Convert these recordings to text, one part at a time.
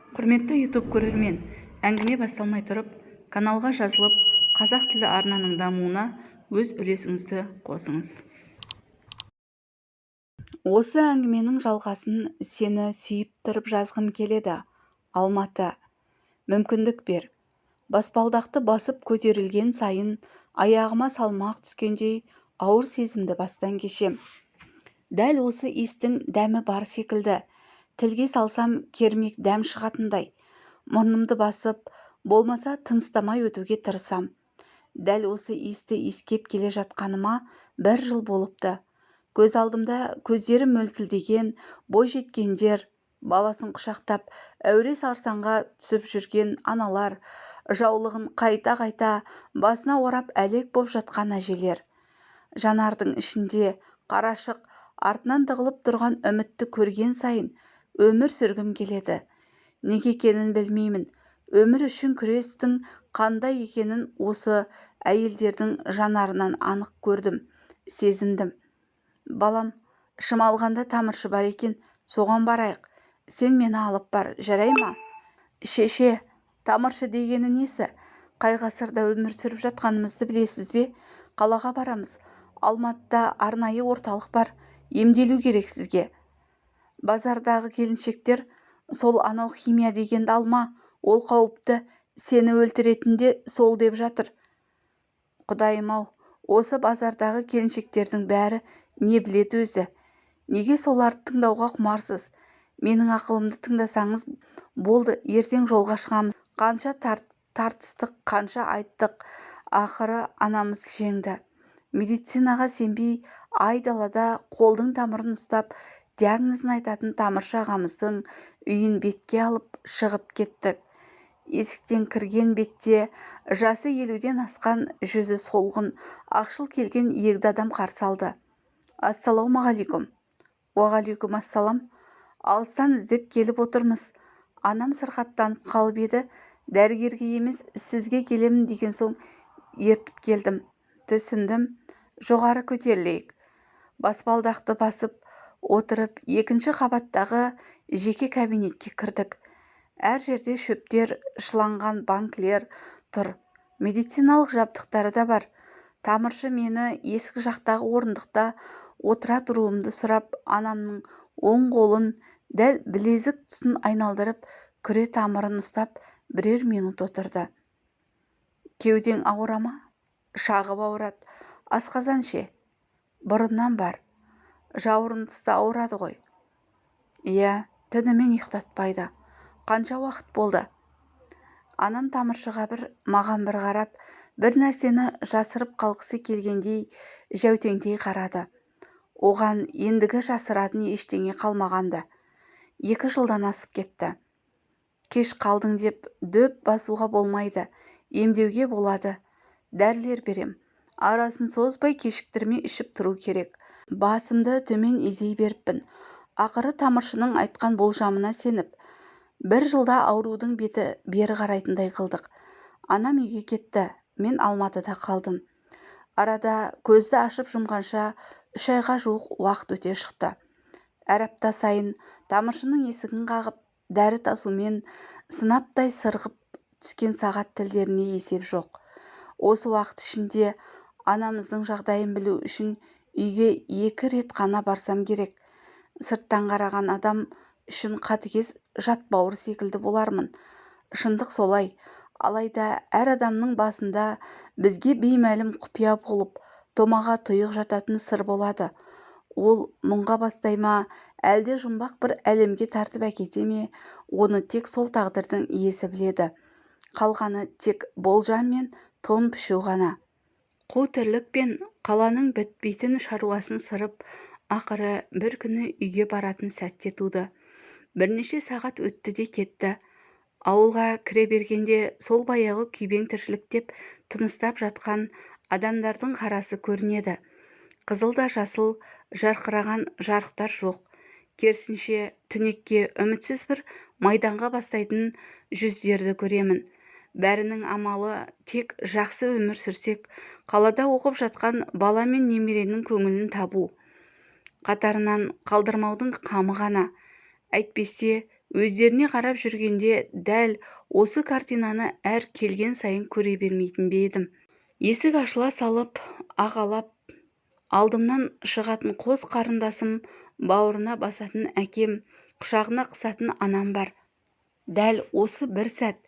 Құрметті YouTube көрермен, әңгіме басталмай тұрып, каналға жазылып, қазақ тілі арнаның дамуына өз үлесіңізді қосыңыз. Осы әңгіменің жалғасын сені сүйіп тұрып жазғым келеді. Алматы. Мүмкіндік бер. Баспалдақты басып көтерілген сайын аяғыма салмақ түскендей ауыр сезімді бастан кешем. Дәл осы иістің дәмі бар секілді. Тілге салсам кермек дәм шығатындай. Мұрнымды басып, болмаса тыныстамай өтуге тырысам. Дәл осы иісті иіскеп келе жатқаныма 1 жыл болыпты. Көз алдымда көздері мөлтілдеген бойжеткендер, баласын құшақтап әуре сарсаңға түсіп жүрген аналар, жаулығын қайта-қайта басына орап әлек боп жатқан әжелер. Жанардың ішінде қарашық артынан тығылып тұрған үмітті көрген сайын өмір сүргім келеді. Неге екенін білмеймін. Өмір үшін күрестің қандай екенін осы әйелдердің жанарынан анық көрдім, сезіндім. Балам, шымалғанда тамыршы бар екен, соған барайық. Сен мені алып бар, жарай ма? Шеше, тамыршы дегені несі? Қай ғасырда өмір сүріп жатқанымызды білесіз бе? Қалаға барамыз. Алматыда арнайы орталық бар. Емделу керек сізге. Базардағы келіншектер, сол анау химия дегенді алма, ол қауіпті, сені өлтіретінде сол деп жатыр. Құдайым-ау, осы базардағы келіншектердің бәрі не біледі өзі? Неге соларды тыңдауға құмарсыз? Менің ақылымды тыңдасаңыз болды, ертең жолға шығамыз. Қанша тартыстық, қанша айттық, ақыры анамыз жеңді. Медицинаға сенбей, айдалада қолдың тамырын ұстап, диагнозын айтатын тамыршы ағамыздың үйін бетке алып шығып кеттік. Есіктен кірген бетте жасы 50-ден асқан, жүзі солғын, ақшыл келген егде адам қарсы алды. Ассалаумағалейкум. Уағалейкум ассалам. Алыстан іздеп келіп отырмыз. Анам сырқаттанып қалып еді, дәрігерге емес, сізге келемін деген соң ертіп келдім. Түсіндім. Жоғары көтерілейік. Баспалдақты басып отырып, 2-ші қабаттағы жеке кабинетке кірдік. Әр жерде шөптер, шыланған банкілер тұр. Медициналық жабдықтары да бар. Тамыршы мені есік жақтағы орындықта отыра тұруымды сұрап, анамның оң қолын дәл білезік тұсын айналдырып, күре тамырын ұстап, 1 минут отырды. Кеудең ауыра ма? Шағып ауырады. Асқазан ше? Бұрыннан бар. Жауырын тұста ауырады ғой. Иә, түнімен ұйықтатпайды. Қанша уақыт болды? Анам тамыршыға маған бір қарап, бір нәрсені жасырып қалғысы келгендей жәутеңдей қарады. Оған ендігі жасыратын ештеңе қалмағанды. 2 жылдан асып кетті. Кеш қалдың деп дөп басуға болмайды. Емдеуге болады. Дәрілер берем. Арасын созбай кешіктірмей ішіп тұру керек. Басымды төмен изей беріппін. Ақыры тамыршының айтқан болжамына сеніп, 1 жылда аурудың беті бері қарайтындай қылдық. Анам үйге кетті. Мен Алматыда қалдым. Арада көзді ашып жұмғанша 3 айға жуық уақыт өте шықты. Әр апта сайын тамыршының есігін қағып, дәрі тасумен сынаптай сырғып түскен сағат тілдеріне есеп жоқ. Осы уақыт ішінде анамыздың жағдайын білу үшін үйге 2 рет қана барсам керек. Сырттан қараған адам үшін қатыгез жат бауыр секілді болармын. Шындық солай. Алайда әр адамның басында бізге беймәлім құпия болып, томаға тұйық жататын сыр болады. Ол мұңға бастай ма, әлде жұмбақ бір әлемге тартып әкете ме, оны тек сол тағдырдың иесі біледі. Қалғаны тек болжам мен тон пішу ғана. Қу тірлік пен қаланың бітпейтін шаруасын сырып, ақыры бір күні үйге баратын сәтте туды. Бірнеше сағат өтті де кетті. Ауылға кіре бергенде сол баяғы күйбең тіршіліктеп тыныстап жатқан адамдардың қарасы көрінеді. Қызыл да жасыл жарқыраған жарықтар жоқ. Керісінше түнекке үмітсіз бір майданға бастайтын жүздерді көремін. Бәрінің амалы тек жақсы өмір сүрсек, қалада оқып жатқан бала мен немеренің көңілін табу. Қатарынан қалдырмаудың қамы ғана. Әйтпесе Өздеріне қарап жүргенде дәл осы картинаны әр келген сайын көре бермейтін бе едім. Есік ашыла салып, ағалап, алдымнан шығатын қос қарындасым, бауырына басатын әкем, құшағына қысатын анам бар. Дәл осы бір сәт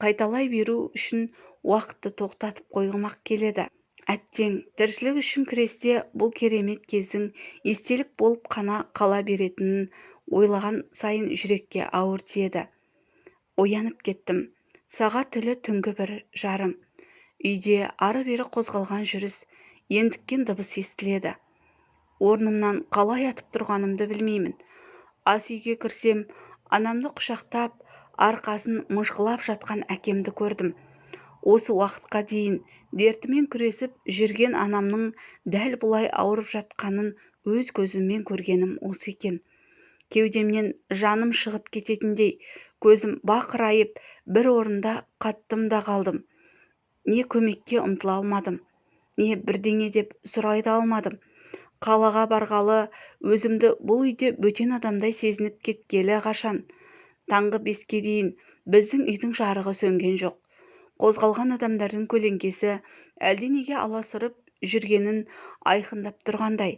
қайталай беру үшін уақытты тоқтатып қойғымақ келеді. Әттең, тіршілік үшін күресте бұл керемет кездің естелік болып қана қала беретінін ойлаған сайын жүрекке ауыр тиеді. Оянып кеттім. Сағат тілі түнгі 1:30. Үйде ары-бері қозғалған жүріс, ентіккен дыбыс естіледі. Орнымнан қалай атып тұрғанымды білмеймін. Ас үйге кірсем, анамды құшақтап, арқасын мыжғылап жатқан әкемді көрдім. Осы уақытқа дейін дертімен күресіп жүрген анамның дәл бұлай ауырып жатқанын өз көзіммен көргенім осы екен. Кеудемнен жаным шығып кететіндей, көзім бақырайып, бір орында қаттым да қалдым. Не көмекке ұмтыла алмадым, не бірдеңе деп сұрай да алмадым. Қалаға барғалы өзімді бұл үйде бөтен адамдай сезініп кеткелі қашан. Таңғы 5-ке дейін біздің үйдің жарығы сөнген жоқ. Қозғалған адамдардың көлеңкесі әлденеге аласұрып жүргенін айқындап тұрғандай.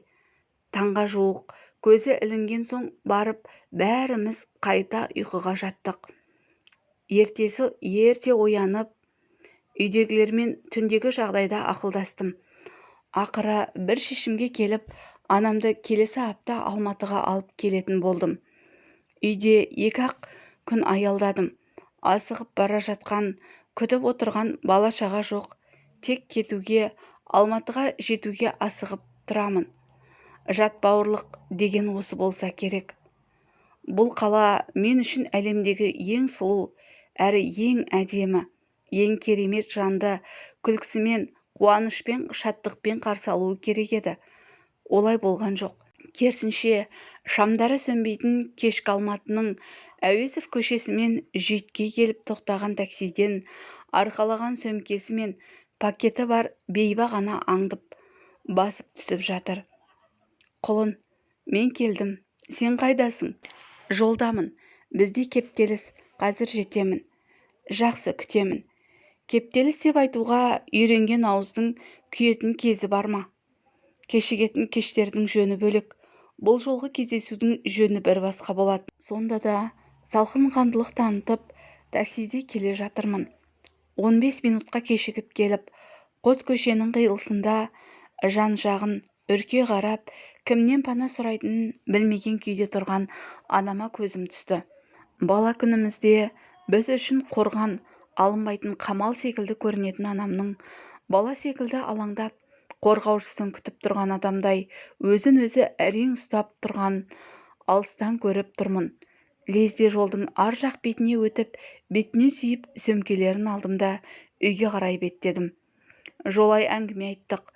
Таңға жуық көзі ілінген соң барып бәріміз қайта ұйқыға жаттық. Ертесі ерте оянып, үйдегілермен түндегі жағдайда ақылдастым. Ақыры бір шешімге келіп, анамды келесі апта Алматыға алып келетін болдым. Үйде 2-ақ күн аялдадым. Асығып бара жатқан, күтіп отырған бала-шаға жоқ. Тек кетуге, Алматыға жетуге асығып тұрамын. Жат бауырлық деген осы болса керек. Бұл қала мен үшін әлемдегі ең сұлу, әрі ең әдемі, ең керемет жанды күлкісімен, қуанышпен, шаттықпен қарсы алуы керек еді. Олай болған жоқ. Керісінше, шамдары сөнбейтін кешкі Алматының Әуезов көшесімен жүйткей келіп тоқтаған таксиден арқалаған сөмкесі мен пакеті бар бейба ғана аңдып, басып түсіп жатыр. Құлын, мен келдім, сен қайдасың? Жолдамын, бізде кептеліс, қазір жетемін. Жақсы, күтемін. Кептеліс деп айтуға үйренген ауыздың күйетін кезі бар ма? Кешігетін кештердің жөні бөлек. Бұл жолғы кездесудің жөні бір басқа болады. Сонда да салқынқандылық танытып, таксиде келе жатырмын. 15 минутқа кешігіп келіп, қос көшенің қиылысында жан-жағын үрке қарап, кімнен пана сұрайтынын білмеген күйде тұрған анама көзім түсті. Бала күнімізде біз үшін қорған, алынбайтын қамал секілді көрінетін анамның бала секілді алаңдап, қорғаушысын күтіп тұрған адамдай өзін өзі әрең ұстап тұрған алыстан көріп тұрмын. Лезде жолдың ар жақ бетіне өтіп, бетінен сүйіп сөмкелерін алдым да үйге қарай беттедім. Жолай әңгіме айттық.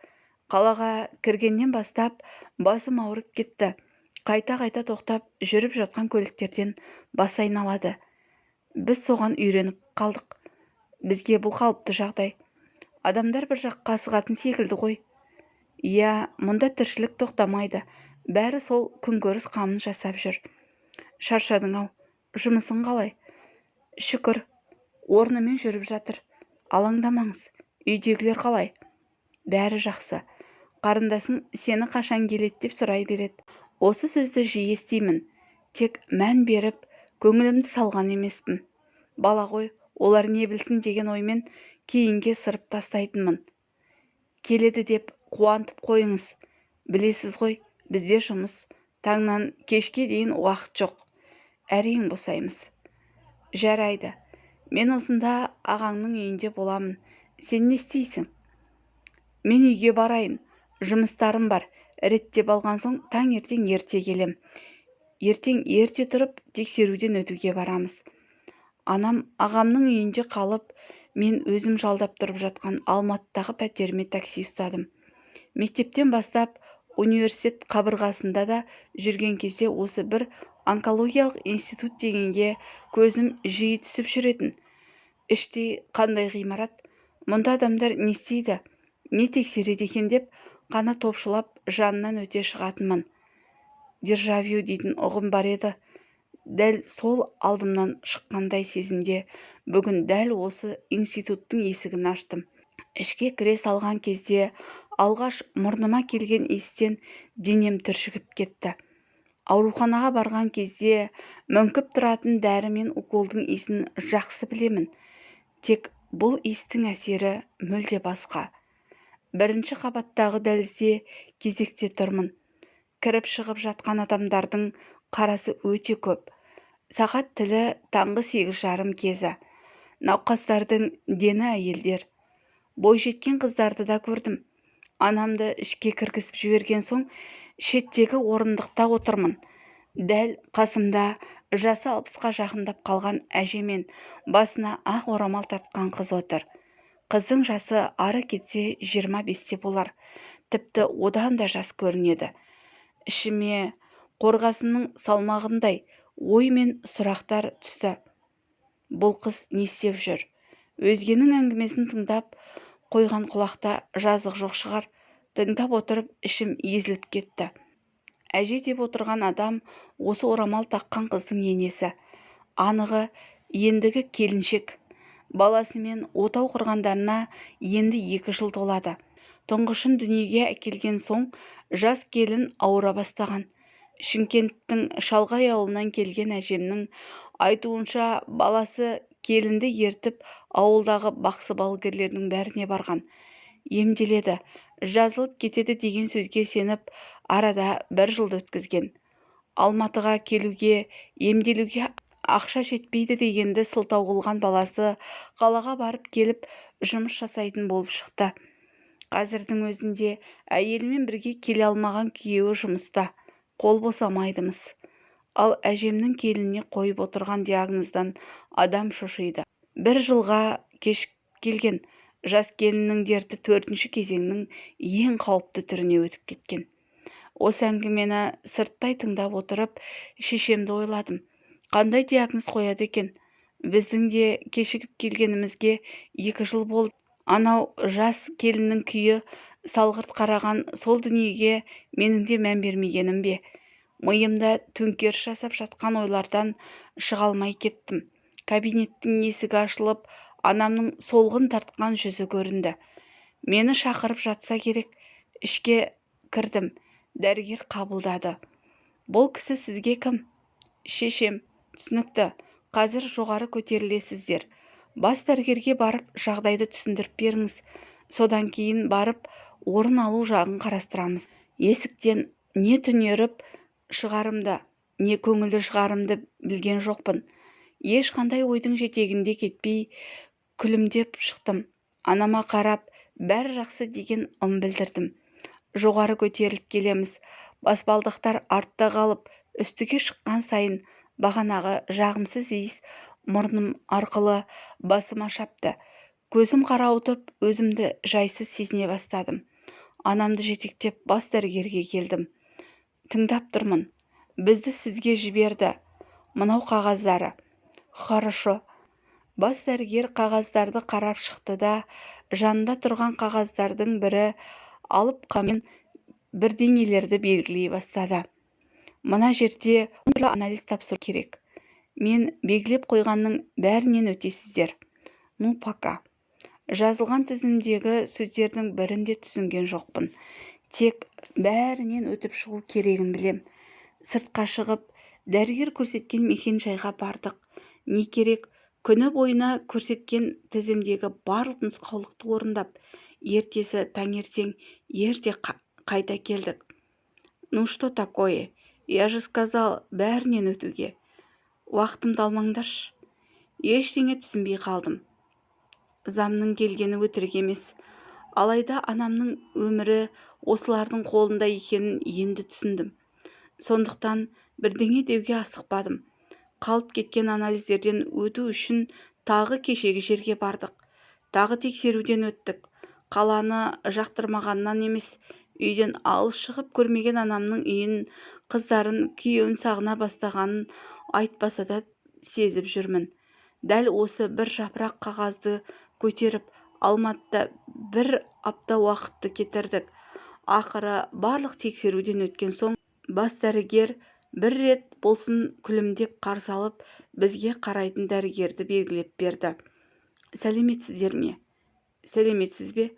Қалаға кіргеннен бастап басым ауырып кетті. Қайта-қайта тоқтап жүріп жатқан көліктерден бас айналады. Біз соған үйреніп қалдық. Бізге бұл қалыпты жағдай. Адамдар бір жаққа асығатын секілді ғой. Иә, мұнда тіршілік тоқтамайды. Бәрі сол күнкөріс қамын жасап жүр. Шаршадың-ау, жұмысың қалай? Шүкір, орнымен жүріп жатыр. Алаңдамаңыз, үйдегілер қалай? Бәрі жақсы. Қарындасың сені қашан келеді деп сұрай береді. Осы сөзді жиі естимін. Тек мән беріп, көңілімді салған емеспін. Бала ғой, олар не білсін деген оймен кейінге сырып тастайтынмын. Келеді деп қуантып қойыңыз. Білесіз ғой, бізде жұмыс, таңнан кешке дейін уақыт жоқ. Әрең босаймыз. Жарайды. Мен осында ағаңның үйінде боламын. Сен не істейсің? Мен үйге барайын. Жұмыстарым бар. Реттеп алған соң таңертең ерте келем. Ертең ерте тұрып тексеруден өтуге барамыз. Анам ағамның үйінде қалып, мен өзім жалдап тұрып жатқан Алматыдағы пәтеріме такси ұстадым. Мектептен бастап университет қабырғасында да жүрген кезде осы бір онкологиялық институт дегенге көзім жиі түсіп жүретін. Іштей қандай ғимарат, мұнда адамдар не істейді, не тексереді екен деп қана топшылап жанынан өте шығатынмын. Державю дейтін ұғым бар еді. дәл сол алдымнан шыққандай сезімде бүгін дәл осы институттың есігін аштым. Ішке кіре салған кезде алғаш мұрныма келген иістен денем түршігіп кетті. Ауруханаға барған кезде мүңкіп тұратын дәрі мен уколдың иісін жақсы білемін. Тек бұл иістің әсері мүлде басқа. Бірінші қабаттағы дәлізде кезекте тұрмын. Кіріп шығып жатқан адамдардың қарасы өте көп. Сағат тілі таңғы 8:30 кезі. Науқастардың дені әйелдер. Бойжеткен қыздарды да көрдім. Анамды ішке кіргізіп жіберген соң шеттегі орындықта отырмын. Дәл қасымда жасы 60-қа жақындап қалған әже мен басына ақ орамал тартқан қыз отыр. Қыздың жасы ары кетсе 25-те болар. Тіпті одан да жас көрінеді. Ішіме қорғасынның салмағындай ой мен сұрақтар түсті. Бұл қыз не істеп жүр? Өзгенің әңгімесін тыңдап қойған құлақта жазық жоқ шығар. Тыңдап отырып ішім езіліп кетті. Әже деп отырған адам осы орамал таққан қыздың енесі. Анығы ендігі келіншек. Баласымен отау құрғандарына енді 2 жыл толады. Тұңғышын дүниеге әкелген соң жас келін ауыра бастаған. Шымкенттің шалғай ауылынан келген әжемнің айтуынша баласы келінді ертіп ауылдағы бақсы-балгерлердің бәріне барған. Емделеді, жазылып кетеді деген сөзге сеніп арада 1 жылды өткізген. Алматыға келуге, емделуге ақша жетпейді дегенді сылтау қылған баласы қалаға барып келіп жұмыс жасайтын болып шықты. Қазірдің өзінде әйелімен бірге келе алмаған күйеуі жұмыста. Қол босамайдымыз. Ал әжемнің келініне қойып отырған диагноздан адам шошиды. 1 жылға кеш келген. Жас келіннің дерті 4-ші кезеңнің ең қауіпті түріне өтіп кеткен. Осы әңгімені сырттай тыңдап отырып, шешемді ойладым. Қандай диагноз қояды екен? Біздің де кешігіп келгенімізге 2 жыл болды. Анау жас келіннің күйі салғырт қараған сол дүниеге менің де мән бермегенім бе? Миымда төңкеріс жасап жатқан ойлардан шыға алмай кеттім. Кабинеттің есігі ашылып, анамның солғын тартқан жүзі көрінді. Мені шақырып жатса керек. Ішке кірдім. Дәрігер қабылдады. Бұл кісі сізге кім? Шешем. Түсінікті. Қазір жоғары көтерілесіздер. Бас дәрігерге барып жағдайды түсіндіріп беріңіз. Содан кейін барып орын алу жағын қарастырамыз. Есіктен не түнеріп шығарымды, не көңілді шығарымды білген жоқпын. Ешқандай ойдың жетегінде кетпей күлімдеп шықтым. Анама қарап, бәрі жақсы деген білдірдім. Жоғары көтеріліп келеміз. Баспалдақтар артта қалып, үстіге шыққан сайын бағанағы жағымсыз иіс мұрным арқылы басыма шапты. Көзім қарауытып, өзімді жайсыз сезіне бастадым. Анамды жетектеп бас дәрігерге келдім. Тыңдап тұрмын. Бізді сізге жіберді. Мынау қағаздары. Хорошо. Бас дәрігер қағаздарды қарап шықты да, жанында тұрған қағаздардың бірі алып қамен бірдеңелерді белгілей бастады. Мына жерде анализ тапсыру керек. Мен белгілеп қойғанның бәрінен өтесіздер. Ну, пока. Жазылған тізімдегі сөздердің бірінде түсінген жоқпын. Тек бәрінен өтіп шығу керегін білем. Сыртқа шығып, дәрігер көрсеткен мекен-жайға бардық. Не керек? Күні бойына көрсеткен тізімдегі барлық нұсқаулықты орындап, ертесі таңертең ерте қайта келдік. Ну что такое? Я же сказал, бәрінен өтуге. Уақытымды алмаңдаршы. Ештеңе түсінбей қалдым. Замның келгені өтірік емес. Алайда анамның өмірі осылардың қолында екенін енді түсіндім. Сондықтан бірдеңе деуге асықпадым. Қалып кеткен анализдерден өту үшін тағы кешегі жерге бардық. Тағы тексеруден өттік. Қаланы жақтырмағаннан емес, үйден алыс шығып көрмеген анамның үйін, қыздарын, күйеуін сағына бастағанын айтпаса да сезіп жүрмін. Дәл осы бір жапырақ қағазды көтеріп, Алматыда 1 апта уақытты кетірдік. Ақыры барлық тексеруден өткен соң бас дәрігер бір рет болсын күлімдеп қарсы алып бізге қарайтын дәрігерді белгілеп берді. Сәлеметсіздер ме? Сәлеметсіз бе?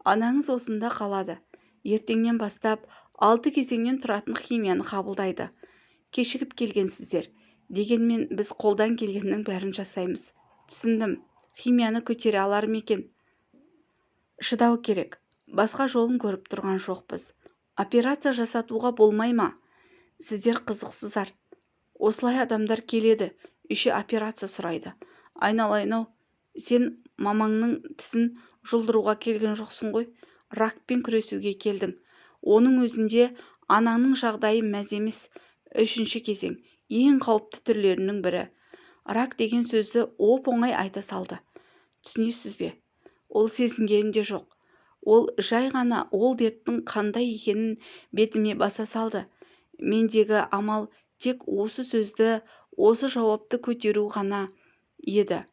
Анаңыз осында қалады. Ертеңнен бастап 6 кезеңнен тұратын химияны қабылдайды. Кешігіп келгенсіздер. Дегенмен біз қолдан келгеннің бәрін жасаймыз. Түсіндім. Химияны көтере алар ма екен? Шыдау керек. Басқа жолын көріп тұрған жоқпыз. Операция жасатуға болмай ма? Сіздер қызықсыздар. Осылай адамдар келеді, еще операция сұрайды. Айналайын-ау, сен мамаңның тісін жұлдыруға келген жоқсың ғой. Ракпен күресуге келдің. Оның өзінде анаңның жағдайы мәз емес. 3-ші кезең, ең қауіпті түрлерінің бірі. Рак деген сөзді оп-оңай айта салды. Түсінесіз бе? Ол сезінген де жоқ. Ол жай ғана ол дерттің қандай екенін бетіме баса салды. Мендегі амал тек осы сөзді, осы жауапты көтеру ғана еді.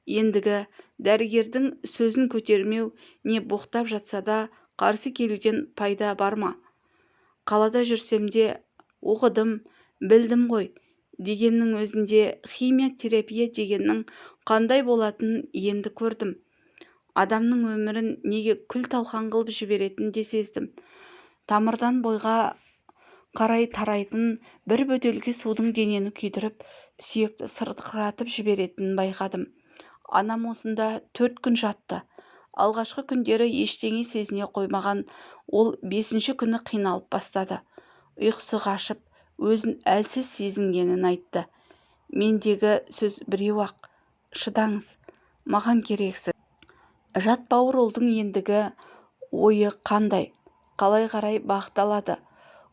Ендігі дәрігердің сөзін көтермеу не боқтап жатса да қарсы келуден пайда бар ма? Қалада жүрсем де оқыдым, білдім ғой дегеннің өзінде химия терапия дегеннің қандай болатынын енді көрдім. Адамның өмірін неге күл-талқан қылып жіберетінін де сездім. Тамырдан бойға қарай тарайтын бір бөтелке судың денені күйдіріп, сүйекті сырқыратып жіберетінін байқадым. Анам осында 4 күн жатты. Алғашқы күндері ештеңе сезіне қоймаған ол 5-ші күні қиналып бастады. Ұйқысы қашып, өзін әлсіз сезінгенін айтты. Мендегі сөз біреу-ақ: шыдаңыз, маған керексіз. Жат бауыр ұлдың ендігі ойы қандай, қалай қарай бағытталады?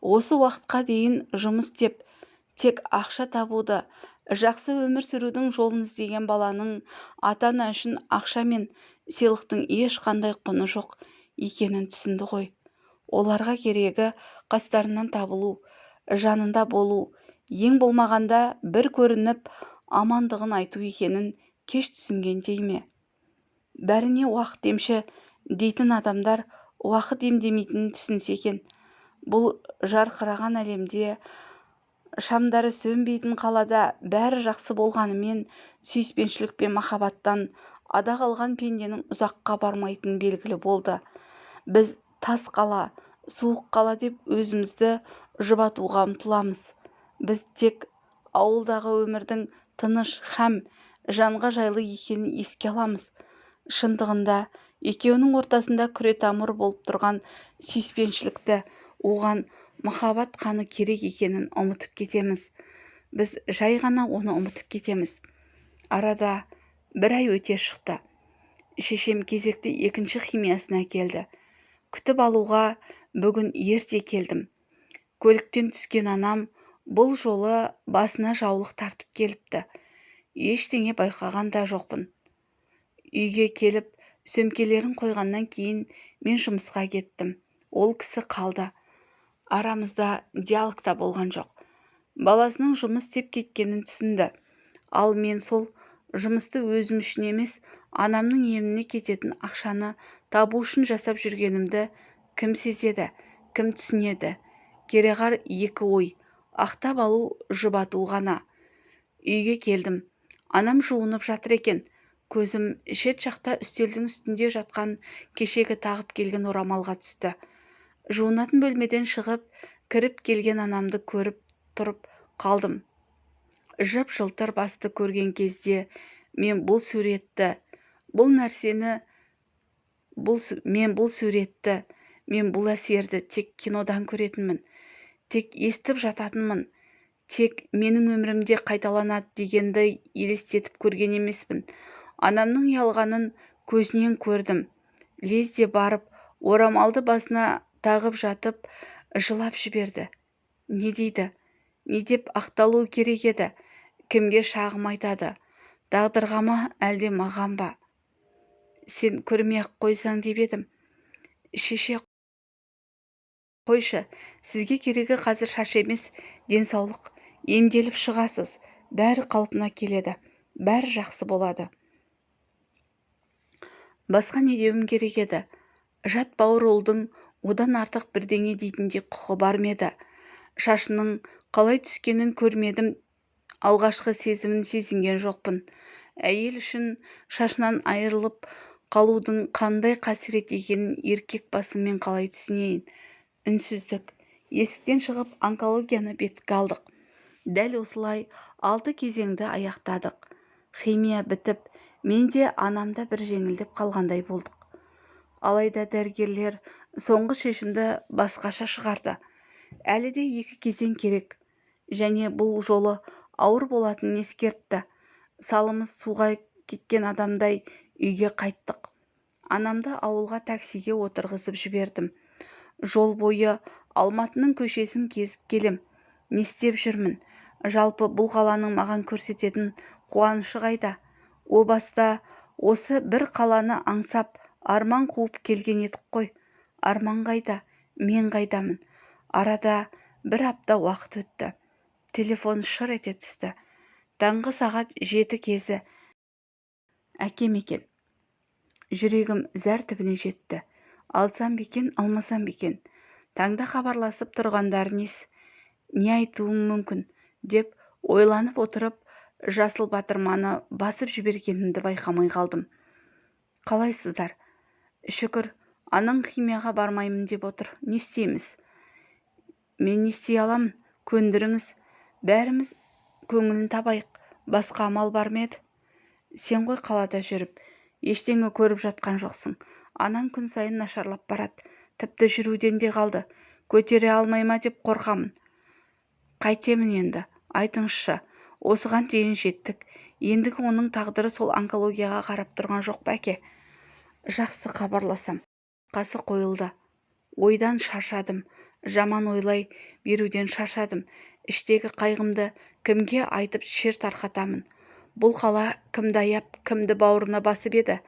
Осы уақытқа дейін жұмыс істеп, тек ақша табуды, жақсы өмір сүрудің жолын іздеген баланың ата-ана үшін ақша мен сыйлықтың ешқандай құны жоқ екенін түсінді ғой. Оларға керегі қастарынан табылу, жанында болу, ең болмағанда бір көрініп амандығын айту екенін кеш түсінгендей ме? Бәріне уақыт емші дейтін адамдар уақыт емдемейтінін түсінсе екен. Бұл жарқыраған әлемде, шамдары сөнбейтін қалада бәрі жақсы болғанымен сүйіспеншілік пен махаббаттан ада қалған пенденің ұзаққа бармайтын белгілі болды. Біз тас қала, суық қала деп өзімізді жұбатуға ұмтыламыз. Біз тек ауылдағы өмірдің тыныш һәм жанға жайлы екенін еске аламыз. Шындығында екеуінің ортасында күретамыр болып тұрған сүйіспеншілікті, оған махаббат қаны керек екенін ұмытып кетеміз. Біз жай ғана оны ұмытып кетеміз. Арада 1 ай өте шықты. Шешем кезекті 2-ші химиясына келді. Күтіп алуға бүгін ерте келдім. Көліктен түскен анам бұл жолы басына жаулық тартып келіпті. Ештеңе байқаған да жоқпын. Үйге келіп, сөмкелерін қойғаннан кейін мен жұмысқа кеттім. Ол кісі қалды. Арамызда диалог та болған жоқ. Баласының жұмыс істеп кеткенін түсінді. Ал мен сол жұмысты өзім үшін емес, анамның еміне кететін ақшаны табу үшін жасап жүргенімді кім сезеді, кім түсінеді? Кереғар 2 ой: ақтап алу, жұбату ғана. Үйге келдім. Анам жуынып жатыр екен. Көзім шет жақта үстелдің үстінде жатқан кешегі тағып келген орамалға түсті. Жуынатын бөлмеден шығып, кіріп келген анамды көріп тұрып қалдым. Жып-жылтыр басты көрген кезде мен бұл суретті, мен бұл әсерді тек кинодан көретінмін. Тек естіп жататынмын. Тек менің өмірімде қайталанады дегенді елестетіп көрген емеспін. Анамның ұялғанын көзінен көрдім. Лезде барып, орамалды басына тағып жатып, жылап жіберді. Не дейді? Не деп ақталу керек еді? Кімге шағым айтады? Тағдырға ма, әлде маған ба? Сен көрмей-ақ қойсаң деп едім. Шеше қойшы, сізге керегі қазір шаш емес, денсаулық. Емделіп шығасыз, бәрі қалпына келеді, бәрі жақсы болады. Басқа не деуім керек еді? Жат бауыр ұлдың одан артық бірдеңе дейтіндей құқы бар ма еді? Шашының қалай түскенін көрмедім, алғашқы сезімін сезінген жоқпын. Әйел үшін шашынан айырылып қалудың қандай қасірет екенін еркек басыммен қалай түсінейін. Үнсіздік. Есіктен шығып онкологияны бетке алдық. Дәл осылай 6 кезеңді аяқтадық. Химия бітіп, мен де анамда бір жеңілдеп қалғандай болдық. Алайда дәрігерлер соңғы шешімді басқаша шығарды. Әлі де 2 кезең керек, және бұл жолы ауыр болатынын ескертті. Салымыз суға кеткен адамдай үйге қайттық. Анамды ауылға таксиге отырғызып жібердім. Жол бойы Алматының көшесін кезіп келем. Не істеп жүрмін? Жалпы бұл қаланың маған көрсететін қуанышы қайда? О баста осы бір қаланы аңсап, арман қуып келген едік қой. Арман қайда? Мен қайдамын? Арада 1 апта уақыт өтті. Телефон шыр ете түсті. Таңғы сағат 7 кезі. Әкем екен. Жүрегім зәр түбіне жетті. Алсам бекен, алмасам бекен. Таңда хабарласып тұрғандар несі? Не айтуым мүмкін? Деп ойланып отырып, жасыл батырманы басып жібергенімді байқамай қалдым. Қалайсыздар? Шүкір, анаң химияға бармаймын деп отыр. Не істейміз? Мен не істей аламын? Көндіріңіз. Бәріміз көңілін табайық. Басқа амал бар ма еді? Сен ғой қалада жүріп, ештеңе көріп жатқан жоқсың. Анаң күн сайын нашарлап барады. Тіпті жүруден де қалды. Көтере алмай ма деп қорқамын. Қайтемін енді? Айтыңызшы, осыған дейін жеттік. Ендігі оның тағдыры сол онкологияға қарап тұрған жоқ па әке? Жақсы, хабарласам. Қасы қойылды. Ойдан шаршадым. Жаман ойлай беруден шаршадым. Іштегі қайғымды кімге айтып шер тарқатамын? Бұл қала кімді аяп, кімді бауырына басып еді?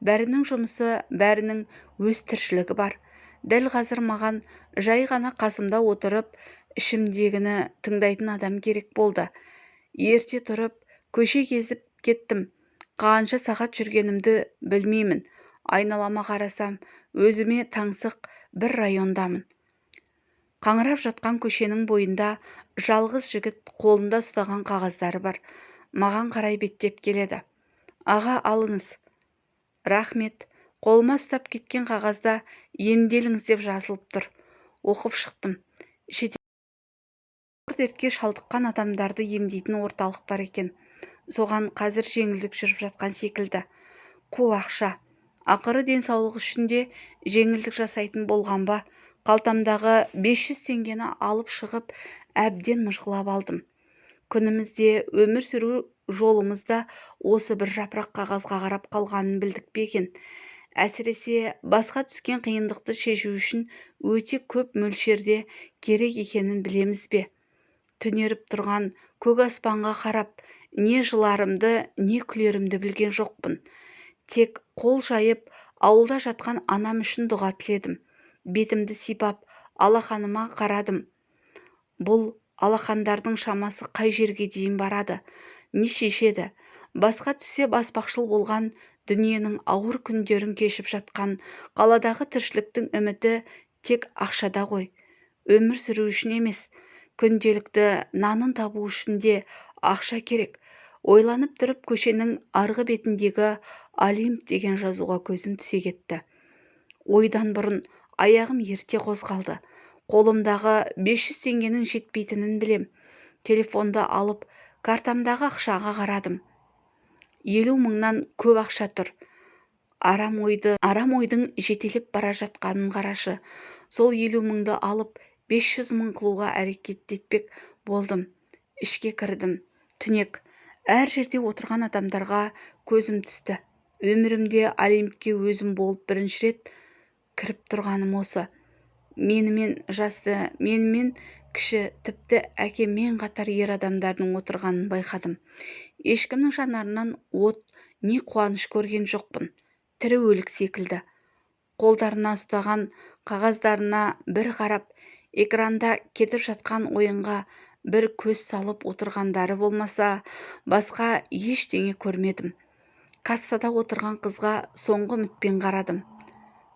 Бәрінің жұмысы, бәрінің өз тіршілігі бар. Дәл қазір маған жай ғана қасымда отырып, ішімдегіні тыңдайтын адам керек болды. Ерте тұрып, көше кезіп кеттім. Қанша сағат жүргенімді білмеймін. Айналама қарасам, өзіме таңсық бір райондамын. Қаңырап жатқан көшенің бойында жалғыз жігіт қолында ұстаған қағаздары бар. Маған қарай беттеп келеді. Аға, алыңыз. Рахмет. Қолыма ұстап кеткен қағазда емделіңіз деп жазылып тұр. Оқып шықтым. Шетел дертке шалдыққан адамдарды емдейтін орталық бар екен. Соған қазір жеңілдік жүріп жатқан секілді. Қу ақша. Ақыры денсаулық үшін де жеңілдік жасайтын болған ба? Қалтамдағы 500 теңгені алып шығып, әбден мыжғылап алдым. Күнімізде, өмір сүру жолымызда осы бір жапырақ қағазға қарап қалғанын білдік пе екен? Әсіресе басқа түскен қиындықты шешу үшін өте көп мөлшерде керек екенін білеміз бе? Түнеріп тұрған көк аспанға қарап, не жыларымды, не күлерімді білген жоқпын. Тек қол жайып, ауылда жатқан анам үшін дұға тіледім. Бетімді сипап, алақаныма қарадым. Бұл алақандардың шамасы қай жерге дейін барады? Не шешеді? Басқа түссе баспақшыл болған, дүниенің ауыр күндерін кешіп жатқан қаладағы тіршіліктің үміті тек ақшада ғой. Өмір сүру үшін емес, күнделікті нанын табу үшін де ақша керек. Ойланып тұрып, көшенің арғы бетіндегі Олимп деген жазуға көзім түсе кетті. Ойдан бұрын аяғым ерте қозғалды. Қолымдағы 500 теңгенің жетпейтінін білем. Телефонды алып, картамдағы ақшаға қарадым. 50 мыңнан көп ақша тұр. Арам ойдың жетелеп бара жатқанын қарашы. Сол 50 мыңды алып, 500 мың қылуға әрекет етпек болдым. Ішке кірдім. Түнек. Әр жерде отырған адамдарға көзім түсті. Өмірімде Олимпке өзім болып бірінші рет кіріп тұрғаным осы. Менімен жасты, менімен кіші, тіпті әкеммен қатар ер адамдардың отырғанын байқадым. Ешкімнің жанарынан от, не қуаныш көрген жоқпын. Тірі өлік секілді. Қолдарына ұстаған қағаздарына бір қарап, экранда кетіп жатқан ойынға бір көз салып отырғандары болмаса, басқа ештеңе көрмедім. Кассада отырған қызға соңғы үмітпен қарадым.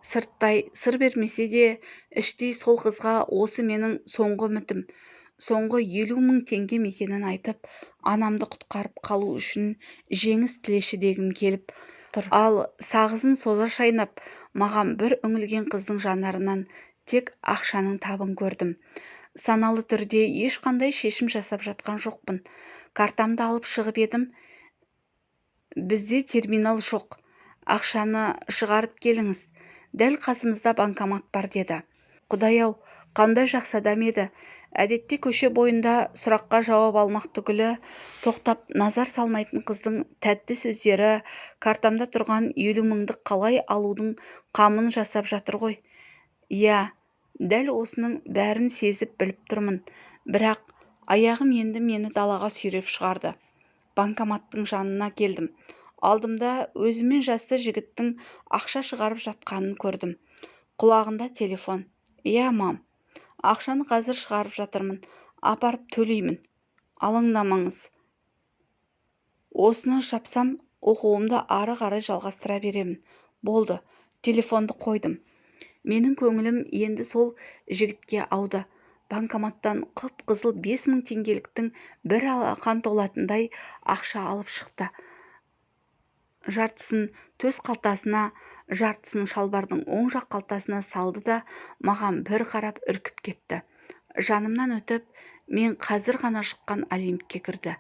Сырттай сыр бермесе де іштей сол қызға осы менің соңғы үмітім, соңғы 50.000 теңгем екенін айтып, анамды құтқарып қалу үшін жеңіс тілеші дегім келіп тұр. Ал сағызын соза шайнап маған бір үңілген қыздың жанарынан тек ақшаның табын көрдім. Саналы түрде ешқандай шешім жасап жатқан жоқпын. Картамды алып шығып едім. Бізде терминал жоқ. Ақшаны шығарып келіңіз. Дәл қасымызда банкомат бар деді. Құдай-ау, қандай жақсы адам еді. Әдетте көше бойында сұраққа жауап алмақ түгілі тоқтап назар салмайтын қыздың тәтті сөздері картамда тұрған 50.000-ді қалай алудың қамын жасап жатыр ғой. Иә, дәл осының бәрін сезіп біліп тұрмын. Бірақ аяғым енді мені далаға сүйреп шығарды. Банкоматтың жанына келдім. Алдымда өзімен жасты жігіттің ақша шығарып жатқанын көрдім. Құлағында телефон. Иә, мам. Ақшаны қазір шығарып жатырмын. Апарып төлеймін. Алаңдамаңыз. Осыны жапсам, оқуымды ары қарай жалғастыра беремін. Болды. Телефонды қойдым. Менің көңілім енді сол жігітке ауды. Банкоматтан қып-қызыл 5.000 теңгеліктің бір алақан толатындай ақша алып шықты. Жартысын төс қалтасына, жартысын шалбардың оң жақ қалтасына салды да маған бір қарап үркіп кетті. Жанымнан өтіп, мен қазір ғана шыққан Олимпке кірді.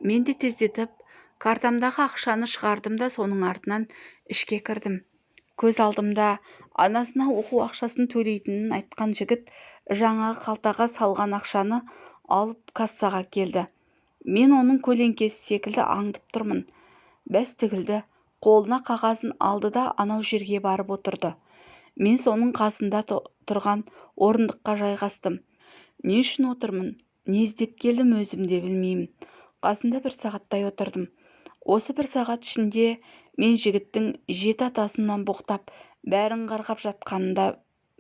Мен де тездетіп, картамдағы ақшаны шығардым да соның артынан ішке кірдім. Көз алдымда анасына оқу ақшасын төлейтінін айтқан жігіт жаңағы қалтаға салған ақшаны алып кассаға келді. Мен оның көлеңкесі секілді аңдып тұрмын. Бәс тігілді, қолына қағазын алды да анау жерге барып отырды. Мен соның қасында тұрған орындыққа жайғастым. Не үшін отырмын, не іздеп келдім өзім де білмеймін. Қасында 1 сағаттай отырдым. Осы 1 сағат ішінде мен жігіттің 7 атасынан боқтап, бәрін қарғап жатқанында,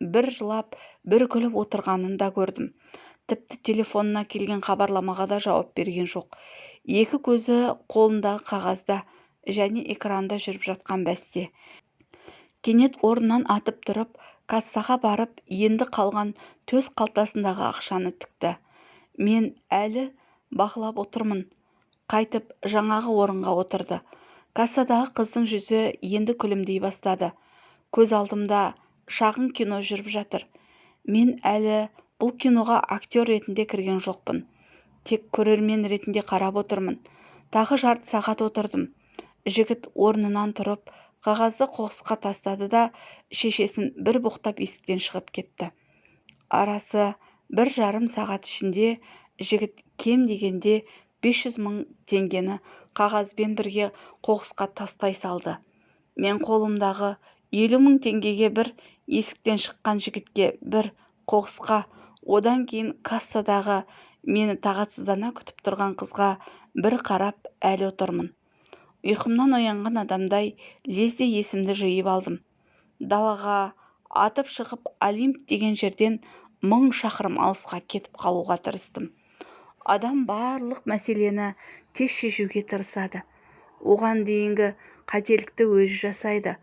бір жылап, бір күліп отырғанын да көрдім. Тіпті телефонына келген хабарламаға да жауап берген жоқ. Екі көзі қолындағы қағазда және экранда жүріп жатқан бәсте. Кенет орнынан атып тұрып, кассаға барып, енді қалған төс қалтасындағы ақшаны тікті. Мен әлі бақылап отырмын. Қайтып жаңағы орынға отырды. Кассадағы қыздың жүзі енді күлімдей бастады. Көз алдымда шағын кино жүріп жатыр. Мен әлі бұл киноға актер ретінде кірген жоқпын. Тек көрермен ретінде қарап отырмын. Тағы жарты сағат отырдым. Жігіт орнынан тұрып, қағазды қоқысқа тастады да шешесін бір боқтап есіктен шығып кетті. Арасы 1,5 сағат ішінде жігіт кем дегенде 500.000 теңгені қағазбен бірге қоқысқа тастай салды. Мен қолымдағы 50.000 теңгеге бір, есіктен шыққан жігітке бір, қоқысқа, одан кейін кассадағы мені тағатсыздана күтіп тұрған қызға бір қарап әлі отырмын. Ұйқымнан оянған адамдай лезде есімді жиып алдым. Далаға атып шығып Олимп деген жерден 1000 шақырым алысқа кетіп қалуға тырыстым. Адам барлық мәселені тез шешуге тырысады. Оған дейінгі қателікті өзі жасайды.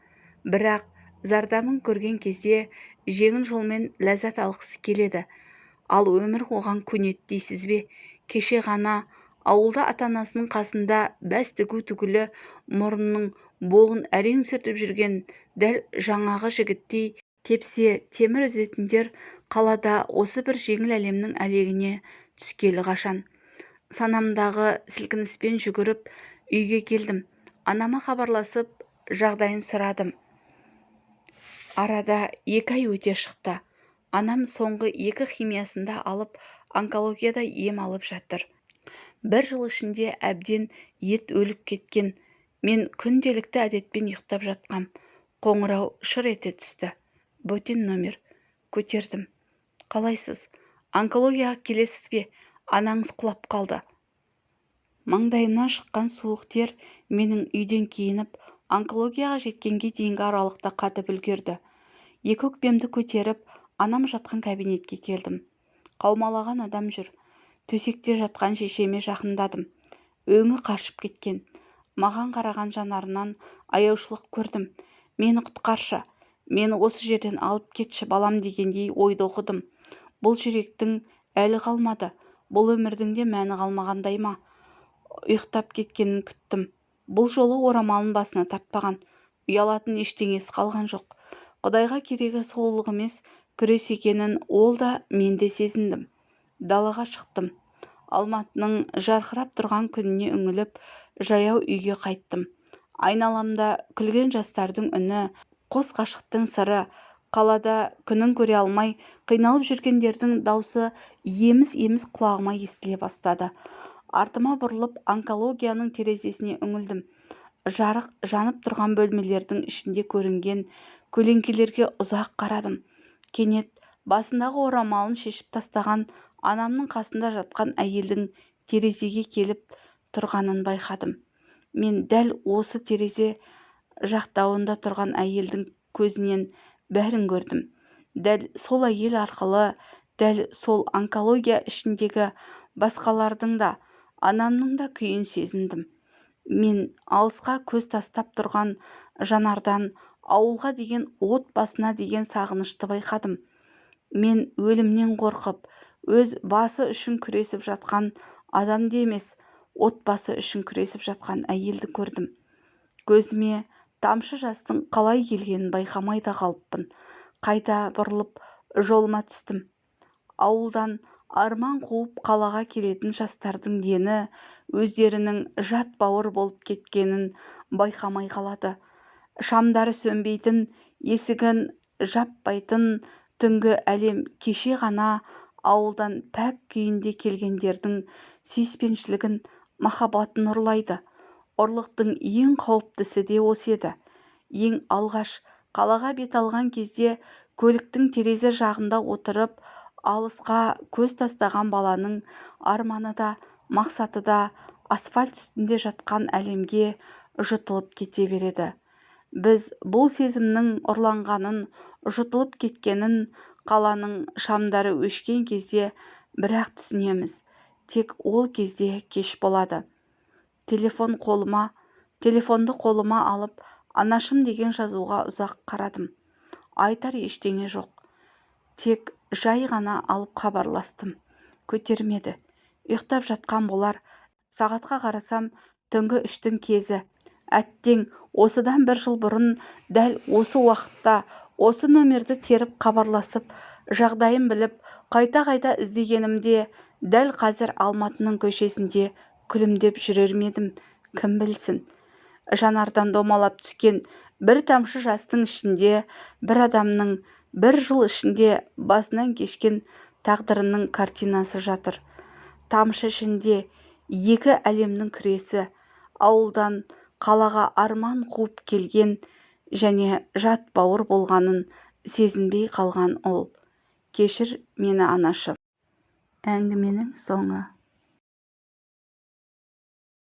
Бірақ зардабын көрген кезде жеңіл жолмен ләззат алғысы келеді. Ал өмір оған көнеді дейсіз бе? Кеше ғана ауылда ата-анасының қасында бәс тігу түгілі мұрнының боғын әрең сүртіп жүрген дәл жаңағы жігіттей тепсе темір үзетіндер қалада осы бір жеңіл әлемнің әлегіне түскелі қашан. Санамдағы сілкініспен жүгіріп үйге келдім. Анама хабарласып жағдайын сұрадым. Арада 2 ай өте шықты. Анам соңғы 2 химиясында алып онкологияда ем алып жатыр. 1 жыл ішінде әбден ет өліп кеткен. Мен күнделікті әдетпен ұйықтап жатқам. Қоңырау шыр ете түсті. Бөтен номер. Көтердім. Қалайсыз? Онкологияға келесіз бе? Анаңыз құлап қалды. Маңдайымнан шыққан суық тер менің үйден киініп, онкологияға жеткенге дейінгі аралықта қатып үлгерді. 2 өкпемді көтеріп, анам жатқан кабинетке келдім. Қаумалаған адам жүр. Төсекте жатқан шешеме жақындадым. Өңі қашып кеткен. Маған қараған жанарынан аяушылық көрдім. Мені құтқаршы. мені осы жерден алып кетші балам дегендей ойды оқыдым. Бұл жүректің әлі қалмады, бұл өмірдің де мәні қалмағандай ма? Ұйықтап кеткенін күттім. Бұл жолы орамалын басына тартпаған, ұялатын ештеңесі қалған жоқ. Құдайға керегі сұлулық емес, күрес екенін ол да мен де сезіндім. Далаға шықтым. Алматының жарқырап тұрған күніне үңіліп, жаяу үйге қайттым. Айналамда күлген жастардың үні, қос ғашықтың сыры, қалада күнін көре алмай қиналып жүргендердің даусы еміс-еміс құлағыма естіле бастады. Артыма бұрылып онкологияның терезесіне үңілдім. Жарық жанып тұрған бөлмелердің ішінде көрінген көлеңкелерге ұзақ қарадым. Кенет басындағы орамалын шешіп тастаған анамның қасында жатқан әйелдің терезеге келіп тұрғанын байқадым. Мен дәл осы терезе жақтауында тұрған әйелдің көзінен бәрін көрдім. Дәл сол әйел арқылы, дәл сол онкология ішіндегі басқалардың да, анамның да күйін сезіндім. Мен алысқа көз тастап тұрған жанардан ауылға деген, отбасына деген сағынышты байқадым. Мен өлімнен қорқып, өз басы үшін күресіп жатқан адамды емес, отбасы үшін күресіп жатқан әйелді көрдім. Көзіме тамшы жастың қалай келгенін байқамай да қалыппын. Қайта бұрылып жолыма түстім. Ауылдан арман қуып қалаға келетін жастардың дені өздерінің жат бауыр болып кеткенін байқамай қалады. Шамдары сөнбейтін, есігін жаппайтын түнгі әлем кеше ғана ауылдан пәк күйінде келгендердің сүйіспеншілігін, махаббатын ұрлайды. Ұрлықтың ең қауіптісі де осы еді. Ең алғаш қалаға бет алған кезде көліктің терезе жағында отырып алысқа көз тастаған баланың арманы да, мақсаты да асфальт үстінде жатқан әлемге жұтылып кете береді. Біз бұл сезімнің ұрланғанын, жұтылып кеткенін қаланың шамдары өшкен кезде бірақ түсінеміз. Тек ол кезде кеш болады. Телефонды қолыма алып, анашым деген жазуға ұзақ қарадым. Айтар ештеңе жоқ. Тек жай ғана алып хабарластым. Көтермеді. Ұйықтап жатқан болар. Сағатқа қарасам, түнгі 3-тің кезі. Әттең, осыдан 1 жыл бұрын дәл осы уақытта осы нөмерді теріп хабарласып, жағдайын біліп, қайта-қайта іздегенімде дәл қазір Алматының көшесінде күлімдеп жүрер медім, кім білсін. Жанардан домалап түскен бір тамшы жастың ішінде бір адамның 1 жыл ішінде басынан кешкен тағдырының картинасы жатыр. Тамшы ішінде 2 әлемнің күресі, ауылдан қалаға арман қуып келген және жат бауыр болғанын сезінбей қалған ол. Кешір мені анашым. Әңгіменің соңы.